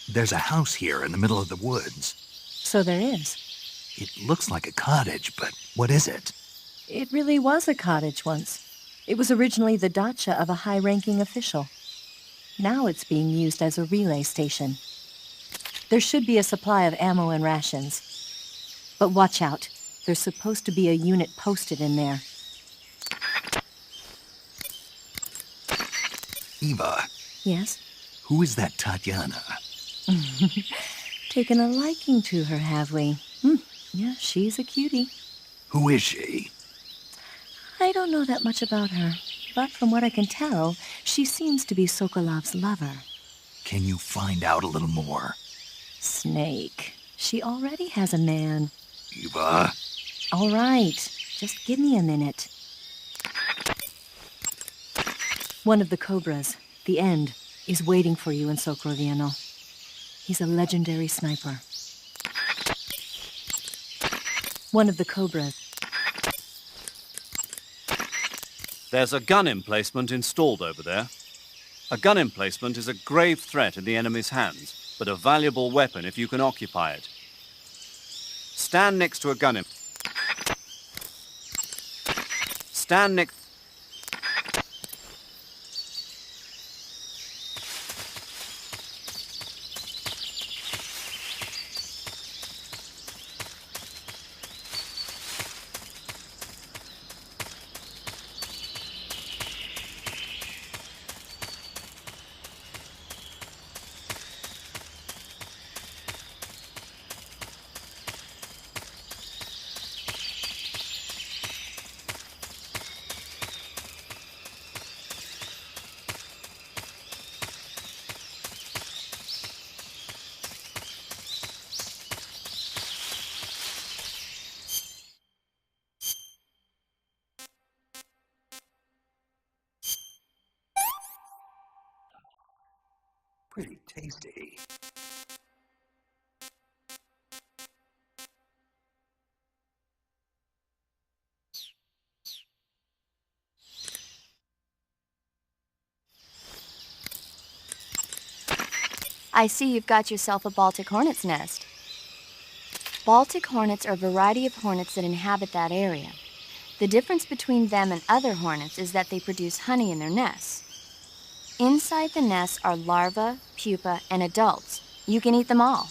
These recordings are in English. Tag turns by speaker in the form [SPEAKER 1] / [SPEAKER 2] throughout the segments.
[SPEAKER 1] There's a house here in the middle of the woods.
[SPEAKER 2] So there is.
[SPEAKER 1] It looks like a cottage, but what is it?
[SPEAKER 2] It really was a cottage once. It was originally the dacha of a high-ranking official. Now it's being used as a relay station. There should be a supply of ammo and rations. But watch out. There's supposed to be a unit posted in there.
[SPEAKER 1] Eva.
[SPEAKER 2] Yes?
[SPEAKER 1] Who is that Tatiana?
[SPEAKER 2] Taken a liking to her, have we? Yeah, she's a cutie.
[SPEAKER 1] Who is she?
[SPEAKER 2] I don't know that much about her, but from what I can tell, she seems to be Sokolov's lover.
[SPEAKER 1] Can you find out a little more?
[SPEAKER 2] Snake. She already has a man.
[SPEAKER 1] Eva.
[SPEAKER 2] All right, just give me a minute. One of the Cobras, the End, is waiting for you in Sokrovieno. He's a legendary sniper. One of the Cobras.
[SPEAKER 3] There's a gun emplacement installed over there. A gun emplacement is a grave threat in the enemy's hands, but a valuable weapon if you can occupy it. Stand next to a gun Stand next...
[SPEAKER 1] Pretty tasty.
[SPEAKER 4] I see you've got yourself a Baltic hornet's nest. Baltic hornets are a variety of hornets that inhabit that area. The difference between them and other hornets is that they produce honey in their nests. Inside the nests are larvae, pupa, and adults. You can eat them all.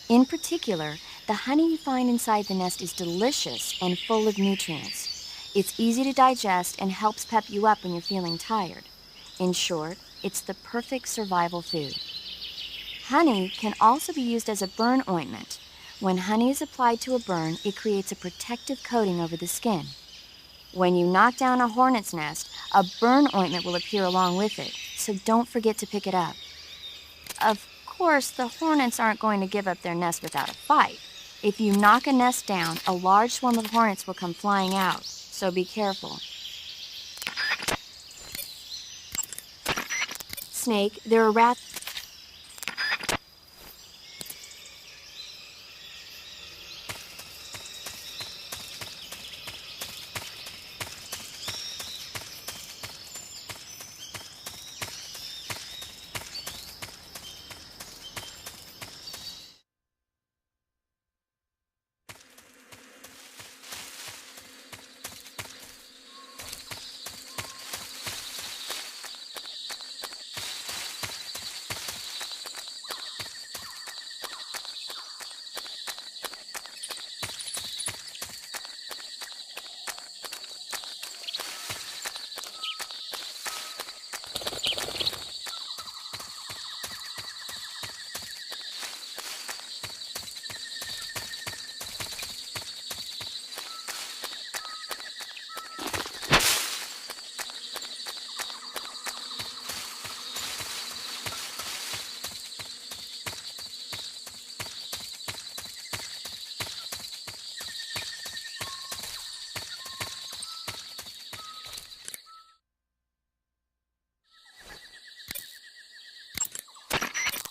[SPEAKER 4] In particular, the honey you find inside the nest is delicious and full of nutrients. It's easy to digest and helps pep you up when you're feeling tired. In short, it's the perfect survival food. Honey can also be used as a burn ointment. When honey is applied to a burn, it creates a protective coating over the skin. When you knock down a hornet's nest, a burn ointment will appear along with it, so don't forget to pick it up. Of course, the hornets aren't going to give up their nest without a fight. If you knock a nest down, a large swarm of hornets will come flying out, so be careful. Snake, there are rats.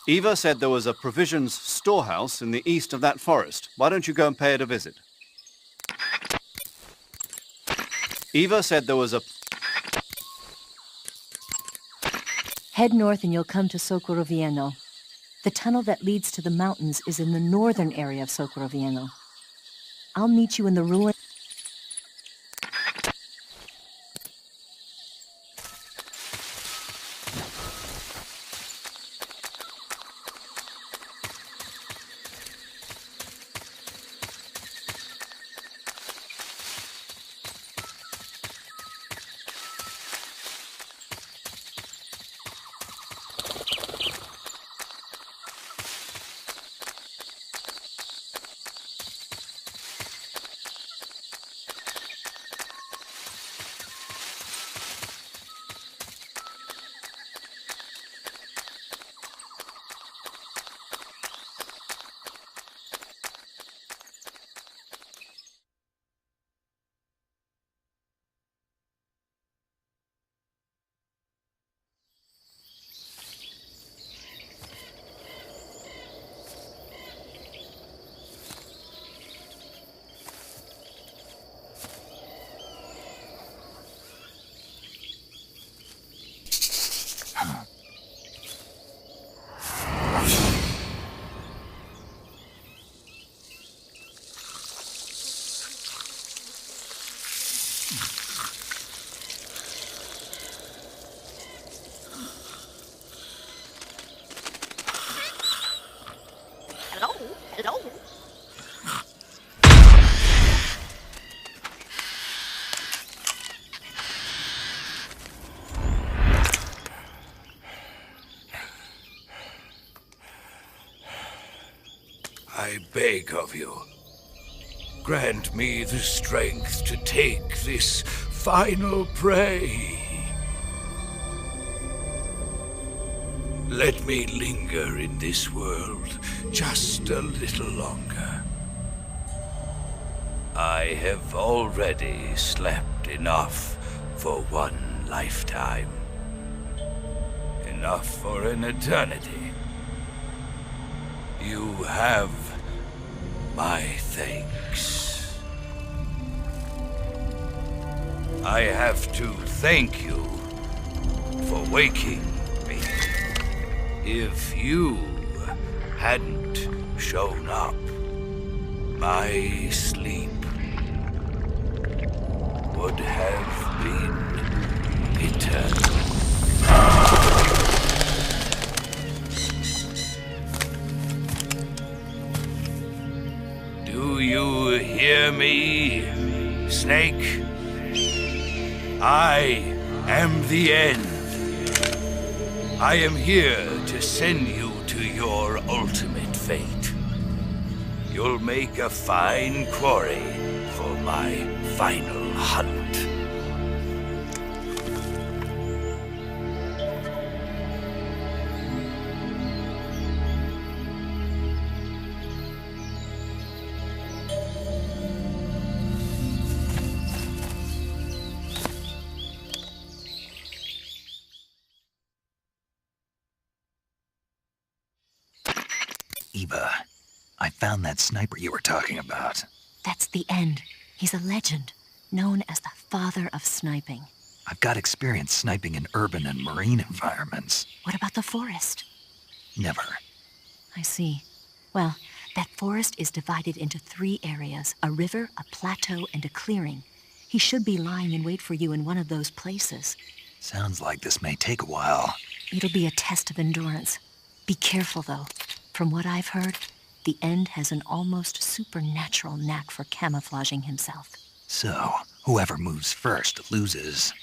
[SPEAKER 3] Eva said there was a provisions storehouse in the east of that forest. Why don't you go and pay it a visit? Eva said there was a...
[SPEAKER 2] Head north and you'll come to Sokorovieno. The tunnel that leads to the mountains is in the northern area of Socorro. I'll meet you in the ruin.
[SPEAKER 4] Hello?
[SPEAKER 1] I beg of you, grant me the strength to take this final prey. Let me linger in this world just a little longer. I have already slept enough for one lifetime. Enough for an eternity. You have my thanks. I have to thank you for waking me. If you hadn't shown up, my sleep would have been eternal. Do you hear me, Snake? I am the end. I am here to send you to your ultimate fate. You'll make a fine quarry for my final hunt.
[SPEAKER 5] Eva, I found that sniper you were talking about.
[SPEAKER 2] That's the end. He's a legend, known as the father of sniping.
[SPEAKER 5] I've got experience sniping in urban and marine environments.
[SPEAKER 2] What about the forest?
[SPEAKER 5] Never.
[SPEAKER 2] I see. Well, that forest is divided into 3 areas, a river, a plateau, and a clearing. He should be lying in wait for you in one of those places.
[SPEAKER 5] Sounds like this may take a while.
[SPEAKER 2] It'll be a test of endurance. Be careful, though. From what I've heard, the End has an almost supernatural knack for camouflaging himself.
[SPEAKER 5] So, whoever moves first loses.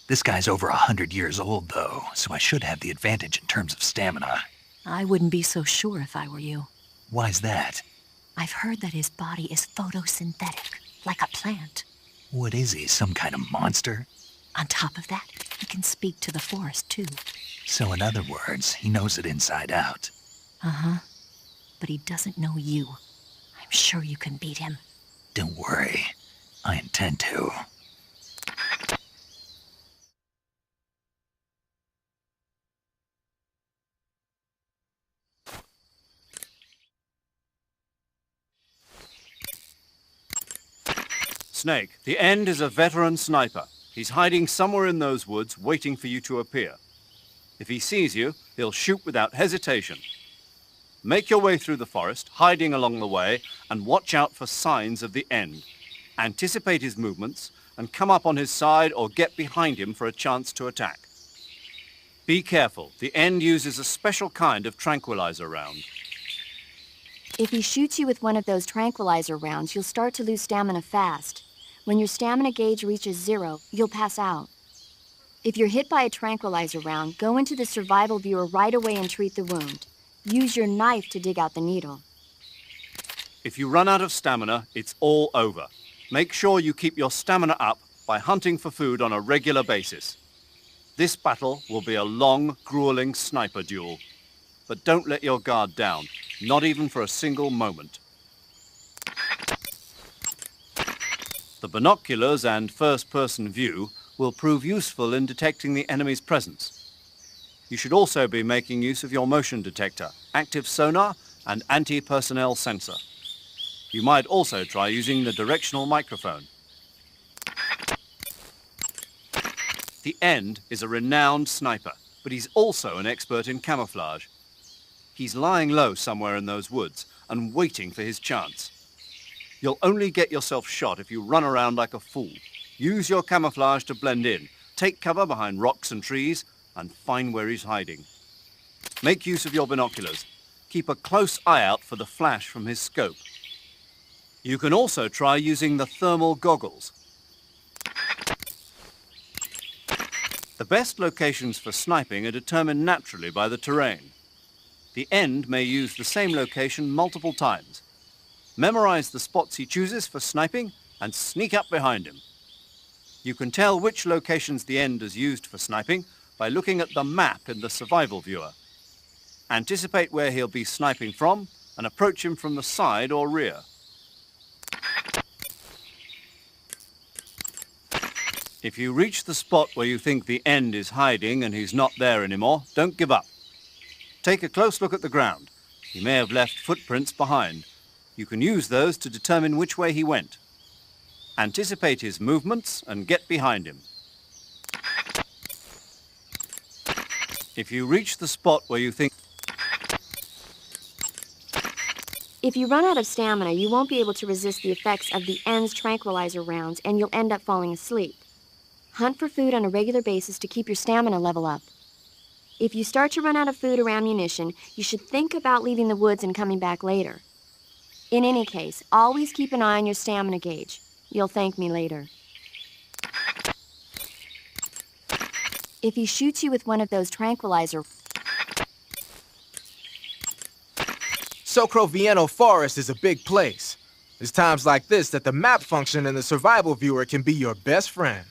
[SPEAKER 5] This guy's over 100 years old, though, so I should have the advantage in terms of stamina.
[SPEAKER 2] I wouldn't be so sure if I were you.
[SPEAKER 5] Why's that?
[SPEAKER 2] I've heard that his body is photosynthetic, like a plant.
[SPEAKER 5] What is he, some kind of monster?
[SPEAKER 2] On top of that, he can speak to the forest, too.
[SPEAKER 5] So in other words, he knows it inside out.
[SPEAKER 2] Uh-huh. But he doesn't know you. I'm sure you can beat him.
[SPEAKER 5] Don't worry. I intend to.
[SPEAKER 3] Snake, the End is a veteran sniper. He's hiding somewhere in those woods, waiting for you to appear. If he sees you, he'll shoot without hesitation. Make your way through the forest, hiding along the way, and watch out for signs of the End. Anticipate his movements, and come up on his side or get behind him for a chance to attack. Be careful, the End uses a special kind of tranquilizer round.
[SPEAKER 4] If he shoots you with one of those tranquilizer rounds, you'll start to lose stamina fast. When your stamina gauge reaches 0, you'll pass out. If you're hit by a tranquilizer round, go into the survival viewer right away and treat the wound. Use your knife to dig out the needle.
[SPEAKER 3] If you run out of stamina, it's all over. Make sure you keep your stamina up by hunting for food on a regular basis. This battle will be a long, grueling sniper duel. But don't let your guard down, not even for a single moment. The binoculars and first-person view will prove useful in detecting the enemy's presence. You should also be making use of your motion detector, active sonar, and anti-personnel sensor. You might also try using the directional microphone. The End is a renowned sniper, but he's also an expert in camouflage. He's lying low somewhere in those woods and waiting for his chance. You'll only get yourself shot if you run around like a fool. Use your camouflage to blend in, take cover behind rocks and trees, and find where he's hiding. Make use of your binoculars. Keep a close eye out for the flash from his scope. You can also try using the thermal goggles. The best locations for sniping are determined naturally by the terrain. The End may use the same location multiple times. Memorize the spots he chooses for sniping and sneak up behind him. You can tell which locations the End has used for sniping by looking at the map in the survival viewer. Anticipate where he'll be sniping from and approach him from the side or rear. If you reach the spot where you think the End is hiding and he's not there anymore, don't give up. Take a close look at the ground. He may have left footprints behind. You can use those to determine which way he went. Anticipate his movements and get behind him. If you reach the spot where you think...
[SPEAKER 4] If you run out of stamina, you won't be able to resist the effects of the End's tranquilizer rounds, and you'll end up falling asleep. Hunt for food on a regular basis to keep your stamina level up. If you start to run out of food or ammunition, you should think about leaving the woods and coming back later. In any case, always keep an eye on your stamina gauge. You'll thank me later. If he shoots you with one of those tranquilizer...
[SPEAKER 6] Socrovieno Forest is a big place. It's times like this that the map function in the survival viewer can be your best friend.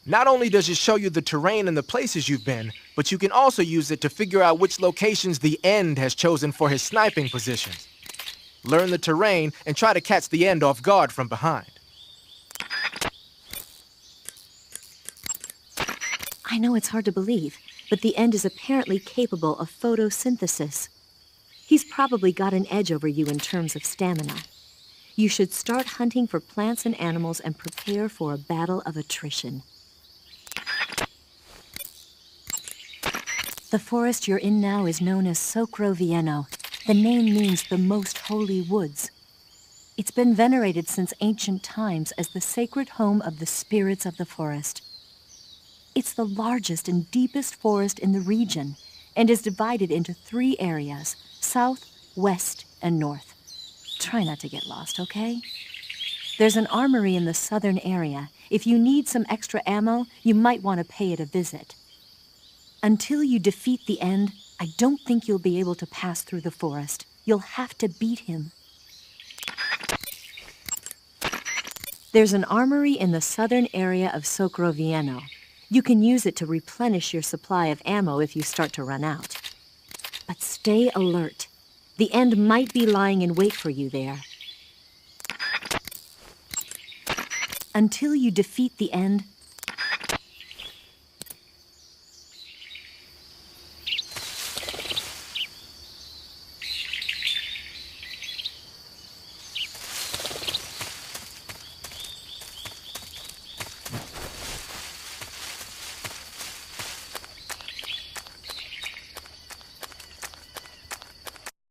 [SPEAKER 6] Not only does it show you the terrain and the places you've been, but you can also use it to figure out which locations the End has chosen for his sniping positions. Learn the terrain and try to catch the End off guard from behind.
[SPEAKER 2] I know it's hard to believe, but the End is apparently capable of photosynthesis. He's probably got an edge over you in terms of stamina. You should start hunting for plants and animals and prepare for a battle of attrition. The forest you're in now is known as Socrovieno. The name means the most holy woods. It's been venerated since ancient times as the sacred home of the spirits of the forest. It's the largest and deepest forest in the region and is divided into 3 areas: south, west, and north. Try not to get lost, okay? There's an armory in the southern area. If you need some extra ammo, you might want to pay it a visit. Until you defeat the End, I don't think you'll be able to pass through the forest. You'll have to beat him. There's an armory in the southern area of Socrovieno. You can use it to replenish your supply of ammo if you start to run out. But stay alert. The End might be lying in wait for you there. Until you defeat the End,